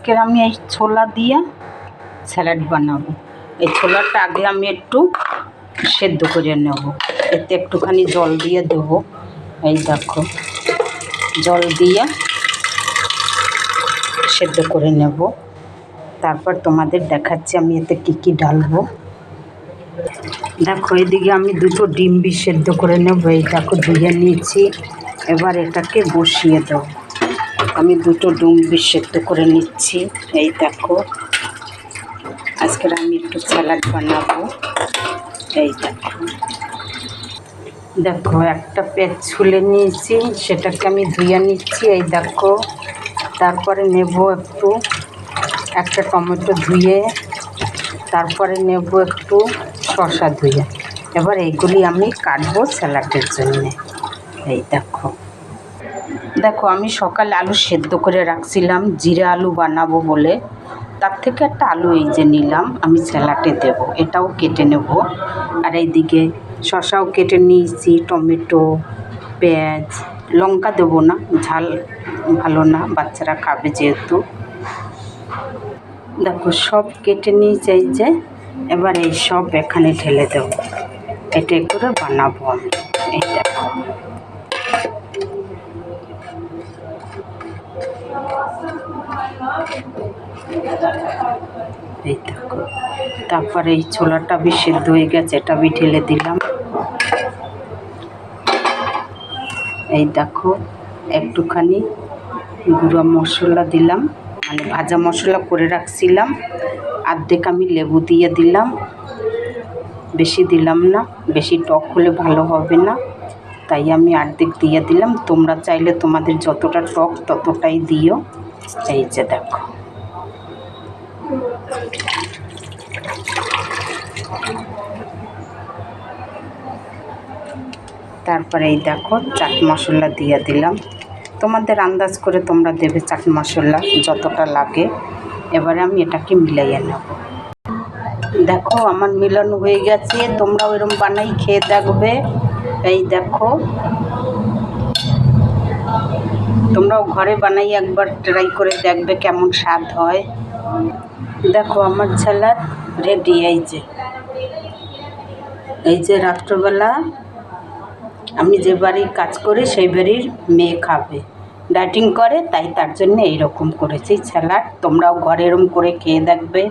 আজকে আমি এই ছোলা দিয়ে স্যালাড বানাবো। এই ছোলাটা আগে আমি একটু সেদ্ধ করে নেব, এতে একটুখানি জল দিয়ে দেবো। এই দেখো, জল দিয়ে সেদ্ধ করে নেব, তারপর তোমাদের দেখাচ্ছি আমি এতে কী কী ঢালবো। দেখো, এদিকে আমি দুটো ডিম সেদ্ধ করে নেব। এই দেখো, ধুয়ে নিয়েছি। এবার এটাকে বসিয়ে দেবো। আমি দুটো ডিম সেদ্ধ করে নিচ্ছি। এই দেখো, আজকের আমি একটু স্যালাড বানাবো। এই দেখো, দেখো একটা পেঁয়াজ ছুলে নিয়েছি, সেটাকে আমি ধুয়ে নিচ্ছি। এই দেখো, তারপরে নেব একটা টমেটো ধুয়ে, তারপরে নেব একটু শসা ধুয়ে। এবার এইগুলি আমি কাটবো স্যালাডের জন্যে। এই দেখো, দেখো আমি সকালে আলু সেদ্ধ করে রাখছিলাম জিরে আলু বানাবো বলে, তার থেকে একটা আলু এই যে নিলাম, আমি স্যালাডে দেব। এটাও কেটে নেব। আর এইদিকে শসাও কেটে নিয়েছি, টমেটো, পেঁয়াজ, লঙ্কা দেবো না, ঝাল ভালো না, বাচ্চারা খাবে যেহেতু। দেখো সব কেটে নিয়েছি এই যে। এবার এই সব এখানে ঢেলে দেবো, এটা করে বানাবো আমি। এই দেখো, এই দেখো, তারপরে এই ছোলাটা সেদ্ধ হয়ে গেছে, এটা ঢেলে দিলাম। এই দেখো, একটুখানি গুঁড়ো মশলা দিলাম, মানে ভাজা মশলা করে রাখছিলাম। অর্ধেক আমি লেবু দিয়ে দিলাম, বেশি দিলাম না, বেশি টক হলে ভালো হবে না, তাই আমি অর্ধেক দিয়ে দিলাম। তোমরা চাইলে তোমাদের যতটা টক ততটাই দিও। এই যে দেখো, তারপরে এই দেখো চাট মশলা দিয়ে দিলাম। তোমাদের আন্দাজ করে তোমরা দেবে চাট মশলা যতটা লাগে। এবারে আমি এটাকে মিলাইয়ে নেব। দেখো আমার মিলানো হয়ে গেছে, তোমরাও এরকম বানাই খেয়ে দেখবে। এই দেখো, তোমরাও ঘরে বানাই একবার ট্রাই করে দেখবে কেমন স্বাদ হয়। দেখো আমার স্যালাড রেডি। এই যে রাত্রবেলা আমি যে বাড়ির কাজ করি সেই বাড়ির মেয়ে খাবে, ডায়েটিং করে, তাই তার জন্য এইরকম করেছি স্যালাড। তোমরাও ঘরে এরকম করে খেয়ে দেখবে।